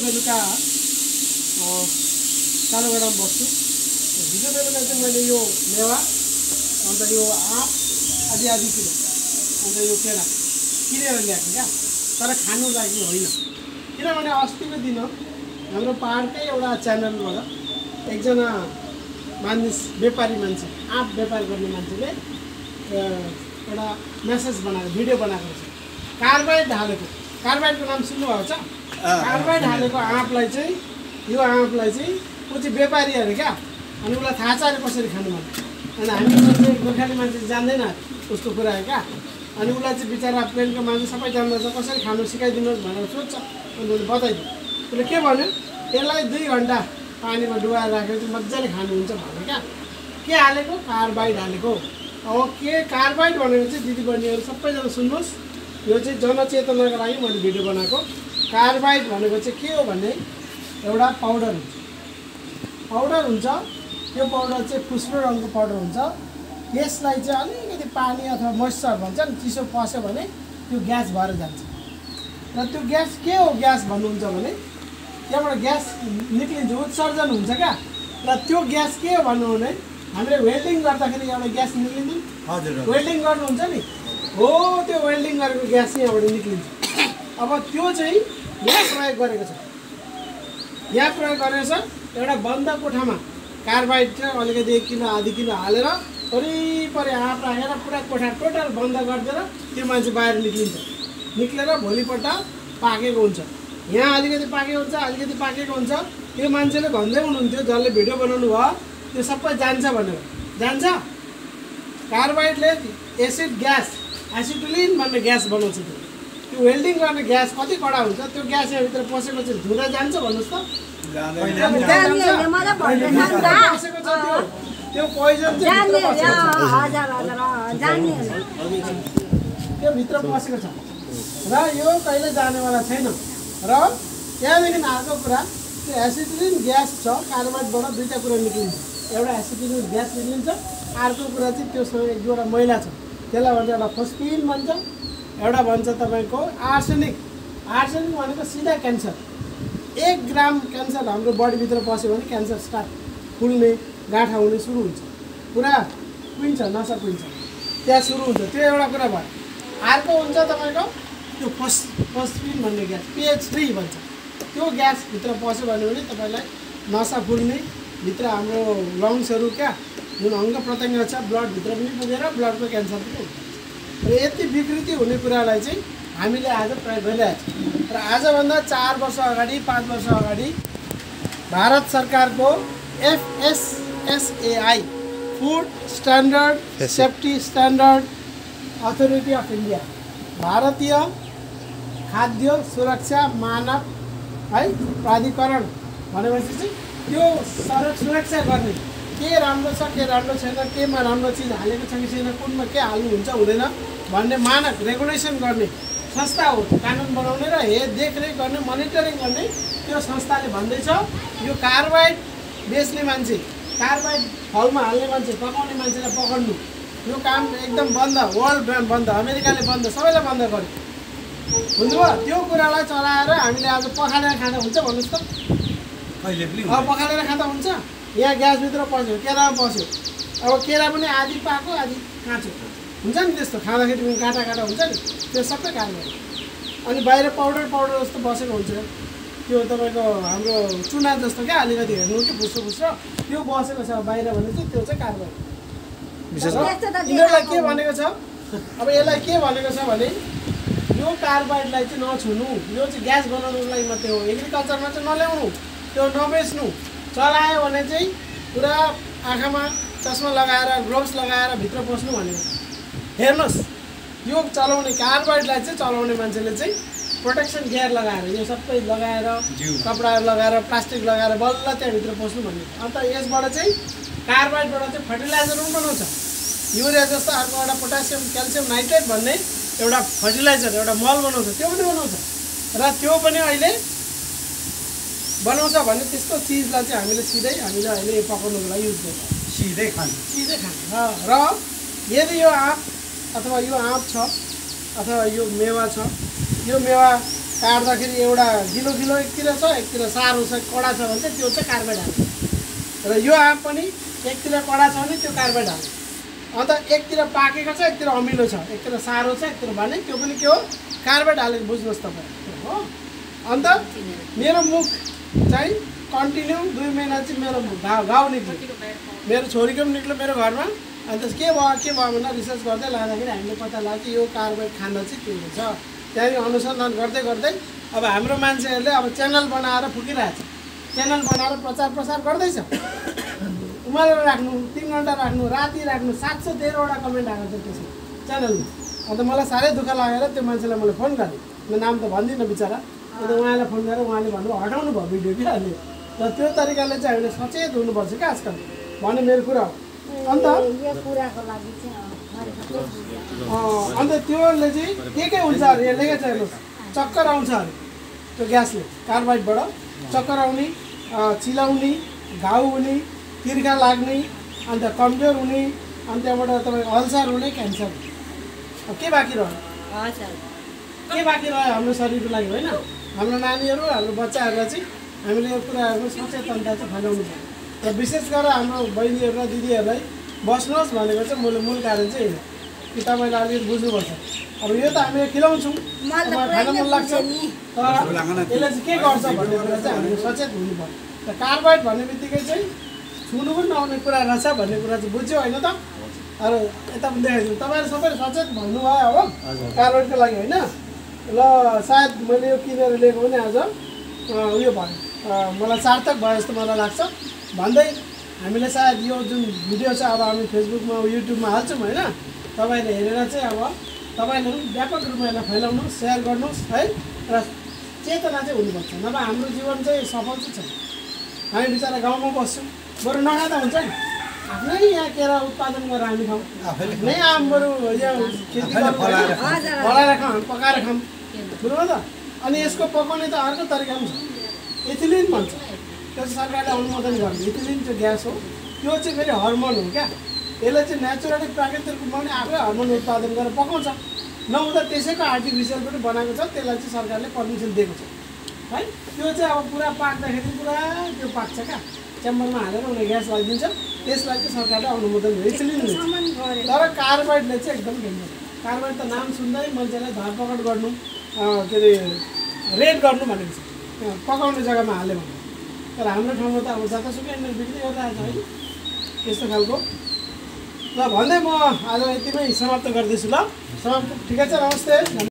बेलुका कालोगडामा बस्छु। हिजो बेलुका चाहिँ मैले यो मेवा अन्त यो आँप आधी किलो अन्त यो केरा किनेर ल्याएको क्या, तर खानु लागि होइन। किनभने अस्तिको दिन हाम्रो पाहाडकै एउटा च्यानलबाट एकजना मानिस व्यापारी मान्छे आँप व्यापार गर्ने मान्छेले एउटा मेसेज बनाएको भिडियो बनाएको छ। कार्बाइड हालेको, कार्बाइडको नाम सुन्नुभएको छ? कार्बाइड हालेको आँपलाई चाहिँ यो आँपलाई चाहिँ ऊ चाहिँ व्यापारी अरे क्या, अनि उसलाई थाहा छ अरे कसरी खानु भने। अनि हामी मान्छे गोर्खाली मान्छे जान्दैन उसको कुरा क्या, अनि उसलाई चाहिँ बिचरा प्लेनको मान्छे सबै जान्दछ, कसरी खानु सिकाइदिनुहोस् भनेर सोध्छ। अनि उसले बताइदियो, उसले के भन्यो, यसलाई 2 घन्टा पानीमा डुबाएर राखेर चाहिँ मजाले खानुहुन्छ भने क्या। के हालेको? कार्बाइड हालेको। अब के कार्बाइड भनेको चाहिँ दिदीबहिनीहरू सबैजना सुन्नुहोस्, यो चाहिँ जनचेतनाको लागि मैले भिडियो बनाएको। कार्बाइड भनेको चाहिँ के हो भने एउटा पाउडर हुन्छ, त्यो पाउडर चाहिँ फुस्रो रङको पाउडर हुन्छ। यसलाई चाहिँ अलिकति पानी अथवा मोइस्चर भन्छ नि, चिसो पस्यो भने त्यो ग्यास भएर जान्छ। र त्यो ग्यास के हो ग्यास भन्नुहुन्छ भने त्यहाँबाट ग्यास निक्लिन्छ, उत्सर्जन हुन्छ क्या। र त्यो ग्यास के हो भन्नु भने हामीले वेल्डिङ गर्दाखेरि एउटा ग्यास निक्लिन्छ, वेल्डिङ गर्नुहुन्छ नि हो, त्यो वेल्डिङ गरेको ग्यास यहाँबाट निक्लिन्छ। अब त्यो चाहिँ यहाँ प्रयोग गरेको छ, यहाँ प्रयोग गरेको छ। एउटा बन्द कोठामा कार्बाइड चाहिँ अलिकति 1 किलो आधी किलो हालेर वरिपरि आँप राखेर पुरा कोठा टोटल बन्द गरिदिएर त्यो मान्छे बाहिर निक्लेर भोलिपल्ट पाकेको हुन्छ। यहाँ अलिकति पाकेको हुन्छ, अलिकति पाकेको हुन्छ। त्यो मान्छेले भन्दै हुनुहुन्थ्यो, जसले भिडियो बनाउनु भयो त्यो सबै जान्छ भनेर। जान्छ? कार्बाइडले एसिड ग्यास, एसिटिलिन भन्ने ग्यास बनाउँछ। त्यो वेल्डिङ गर्ने ग्यास कति कडा हुन्छ, त्यो ग्यास यहाँभित्र पसेको चाहिँ धुँदा जान्छ भन्नुहोस् त? त्यो पोइजन चाहिँ त्यो भित्र पसेको छ र यो कहिले जानेवाला छैन। र त्यहाँदेखि अर्को कुरा, त्यो एसिटिलिन ग्यास छ, कार्बाइडबाट 2टा कुरा निक्लिन्छ। एउटा एसिटिलिन ग्यास निक्लिन्छ, अर्को कुरा चाहिँ त्योसँग 1-2वटा मैला छ, त्यसलाई भन्छ एउटा फोस्फिन भन्छ, एउटा भन्छ तपाईँको आर्सेनिक। आर्सेनिक भनेको सिधा क्यान्सर। 1 ग्राम क्यान्सर हाम्रो बडीभित्र पस्यो भने क्यान्सर स्टार्ट, फुल्ने गाँठा हुने सुरु हुन्छ, पुरा कुहिन्छ, नसा कुहिन्छ, त्यहाँ सुरु हुन्छ। त्यो एउटा कुरा भयो। अर्को हुन्छ तपाईँको त्यो फोस्फिन भन्ने ग्यास, PH3 भन्छ। त्यो ग्यास भित्र पस्यो भने तपाईँलाई नसा फुल्ने, भित्र हाम्रो लङ्सहरू क्या जुन अङ्ग प्रत्यङ्ग छ ब्लडभित्र पनि पुगेर ब्लडको क्यान्सर पनि हुन्छ। र यति विकृति हुने कुरालाई चाहिँ हामीले आज प्रयोग गरिरहेको छौँ। र आजभन्दा 4 वर्ष अगाडि 5 वर्ष अगाडि भारत सरकारको FSSAI food standard safety standard authority of India, भारतीय खाद्य सुरक्षा मानक है प्राधिकरण भनेपछि चाहिँ त्यो सुरक्षा गर्ने, के राम्रो छ के राम्रो छैन, केमा राम्रो चिज हालेको छ कि छैन, कुनमा के हाल्नु हुन्छ हुँदैन भन्ने मानक रेगुलेसन गर्ने संस्था हो। कानुन बनाउने र देखरेख गर्ने, मोनिटरिङ गर्ने त्यो संस्थाले भन्दैछ यो कार्बाइड बेच्ने मान्छे, कार्बाइड फलमा हाल्ने मान्छे, पकाउने मान्छेलाई पकड्नु, यो काम एकदम बन्द, वर्ल्ड बन्द, अमेरिकाले बन्द, सबैलाई बन्द गर्यो। बुझ्नुभयो? त्यो कुरालाई चलाएर हामीले आज पखालेर खाँदा हुन्छ भन्नुहोस् त? पखालेर खाँदा हुन्छ? यहाँ ग्यासभित्र पस्यो, केरामा पस्यो। अब केरा पनि आधी पाको आधी काँचो हुन्छ नि, त्यस्तो खाँदाखेरि पनि काँटा हुन्छ नि, त्यो सबै कार्बाइड। अनि बाहिर पाउडर जस्तो बसेको हुन्छ, त्यो तपाईँको हाम्रो चुना जस्तो क्या, अलिकति हेर्नु कि फुस्रो त्यो बसेको छ बाहिर भने चाहिँ त्यो चाहिँ कार्बाइड। यिनीहरूलाई के भनेको छ? अब यसलाई के भनेको छ भने यो कार्बाइडलाई चाहिँ नछुनु, यो चाहिँ ग्यास बनाउनुको लागि मात्रै हो, एग्रिकल्चरमा चाहिँ नल्याउनु, त्यो नबेच्नु। चलायो भने चाहिँ पुरा आँखामा चस्मा लगाएर ग्लोभ्स लगाएर भित्र पस्नु भनेको छ। हेर्नुहोस्, यो चलाउने कार्बाइडलाई चाहिँ चलाउने मान्छेले चाहिँ प्रोटेक्सन गियर लगाएर, यो सबै लगाएर, कपडाहरू लगाएर, प्लास्टिक लगाएर बल्ल त्यहाँभित्र पस्नु भनेको। अन्त यसबाट चाहिँ कार्बाइडबाट चाहिँ फर्टिलाइजर पनि बनाउँछ, युरिया जस्तो अर्को एउटा पोटासियम क्याल्सियम नाइट्रेट भन्ने एउटा फर्टिलाइजर, एउटा मल बनाउँछ, त्यो पनि बनाउँछ। र त्यो पनि अहिले बनाउँछ भने त्यस्तो चिजलाई चाहिँ हामीले अहिले पकाउनुको लागि युज गर्छौँ, सिधै खाने। र यदि यो आँप अथवा यो आँप छ अथवा यो मेवा छ, यो मेवा काट्दाखेरि एउटा गिलो गिलो एकतिर छ, एकतिर सारो छ, कडा छ भने चाहिँ त्यो चाहिँ कार्बाइड हाल्नु। र यो आँप पनि एकतिर कडा छ भने त्यो कार्बाइड हाल्नु। अन्त एकतिर पाकेको छ, एकतिर अमिलो छ, एकतिर सारो छ, एकतिर भने त्यो पनि के हो, कार्बाइड हालेको बुझ्नुहोस् तपाईँ हो। अन्त मेरो मुख चाहिँ कन्टिन्यू 2 महिना चाहिँ मेरो घाउ निक्ल्यो, मेरो छोरीको पनि निक्ल्यो मेरो घरमा। अन्त के भयो भनेर रिसर्च गर्दै लाँदाखेरि हामीले पत्ता लाग्यो यो कार्बाइड खाना चाहिँ के हुन्छ। त्यहाँदेखि अनुसन्धान गर्दै गर्दै अब हाम्रो मान्छेहरूले अब च्यानल बनाएर फुकिरहेछ, च्यानल बनाएर प्रचार गर्दैछ। उमालेर राख्नु, 3 घन्टा राख्नु, राति राख्नु, 713वटा कमेन्ट आएको छ त्यसमा च्यानलमा। अन्त मलाई साह्रै दुःख लागेर त्यो मान्छेलाई मैले फोन गरेँ, म नाम त भन्दिनँ बिचरा। अन्त उहाँलाई फोन गरेर उहाँले भन्नुभयो हटाउनु भयो भिडियो कि अहिले। र त्यो तरिकाले चाहिँ हामीले सचेत हुनुपर्छ क्या आजकल भन्ने मेरो कुरा हो। अन्त त्योले चाहिँ के हुन्छ अरे यसले के चाहिँ चक्कर आउँछ अरे त्यो ग्यासले, कार्बाइडबाट चक्कर आउने, चिलाउने, घाउ हुने, तिर्खा लाग्ने, अन्त कमजोर हुने, अनि त्यहाँबाट तपाईँ अल्सर हुने, क्यान्सर। के बाँकी रह्यो, के बाँकी रह्यो हाम्रो शरीरको लागि होइन। हाम्रो नानीहरू, हाम्रो बच्चाहरूलाई चाहिँ हामीले यो कुराहरूको सचेतनता चाहिँ फैलाउनु पर्यो। र विशेष गरेर हाम्रो बहिनीहरू र दिदीहरूलाई बस्नुहोस् भनेको चाहिँ मूल कारण चाहिँ होइन कि तपाईँले अलिकति बुझ्नुपर्छ। अब यो त हामीले खिलाउँछौँ, खान मन लाग्छ, तर यसले चाहिँ के गर्छ भन्ने कुरा चाहिँ हामीले सचेत हुनु पर्यो। र कार्बाइड भन्ने बित्तिकै चाहिँ छुनु पनि नआउने कुरा रहेछ भन्ने कुरा चाहिँ बुझ्यो होइन त। अरू यता पनि देखाइदिनु, तपाईँहरू सबैले सचेत भन्नुभयो हो कार्बाइडको लागि होइन। ल सायद मैले यो किनेर लिएको पनि आज उयो भयो, मलाई सार्थक भयो जस्तो मलाई लाग्छ। भन्दै हामीले सायद यो जुन भिडियो छ अब हामी फेसबुकमा युट्युबमा हाल्छौँ होइन। तपाईँले हेरेर चाहिँ अब तपाईँले व्यापक रूपमा यसलाई फैलाउनुहोस्, सेयर गर्नुहोस् है। र चेतना चाहिँ हुनुपर्छ, नभए हाम्रो जीवन चाहिँ सफल चाहिँ छैन। हामी बिचरा गाउँमा बस्छौँ, बरु नखाँदा हुन्छ नि, आफ्नै यहाँ केरा उत्पादन गरेर हामी खाउँ, आफ्नै आम बरु यहाँ खेती फलाएर खाउँ, पकाएर खाउँ, बुझ्नु त। अनि यसको पकाउने त अर्को तरिका पनि छ, इथिलिन भन्छ, त्यो चाहिँ सरकारले अनुमोदन गर्ने। इथिलिन चाहिँ ग्यास हो, त्यो चाहिँ फेरि हर्मोन हो क्या। यसले चाहिँ नेचुरली प्राकृतिक रूपमा पनि आफै हर्मोन उत्पादन गरेर पकाउँछ, नहुँदा त्यसैको आर्टिफिसियल पनि बनाएको छ, त्यसलाई चाहिँ सरकारले पर्मिसन दिएको छ है। त्यो चाहिँ अब पुरा पाक्दाखेरि पुरा त्यो पाक्छ क्या, च्याम्बरमा हालेर उनीहरूले ग्यास लगाइदिन्छ, त्यसलाई चाहिँ सरकारले अनुमोदन इथिलिन दिन्छ। तर कार्बाइडले चाहिँ एकदम डेन्जर। कार्बाइड त नाम सुन्दै मान्छेलाई धरपकड गर्नु, के अरे रेड गर्नु भनेको छ पकाउने जग्गामा हाल्यो भने। तर हाम्रो ठाउँमा त अब जतासुकै बिक्री गरिरहेको छ है त्यस्तो खालको। ल भन्दै म आज यतिमै समाप्त गर्दैछु। ल समाप्त, ठिकै छ, नमस्ते।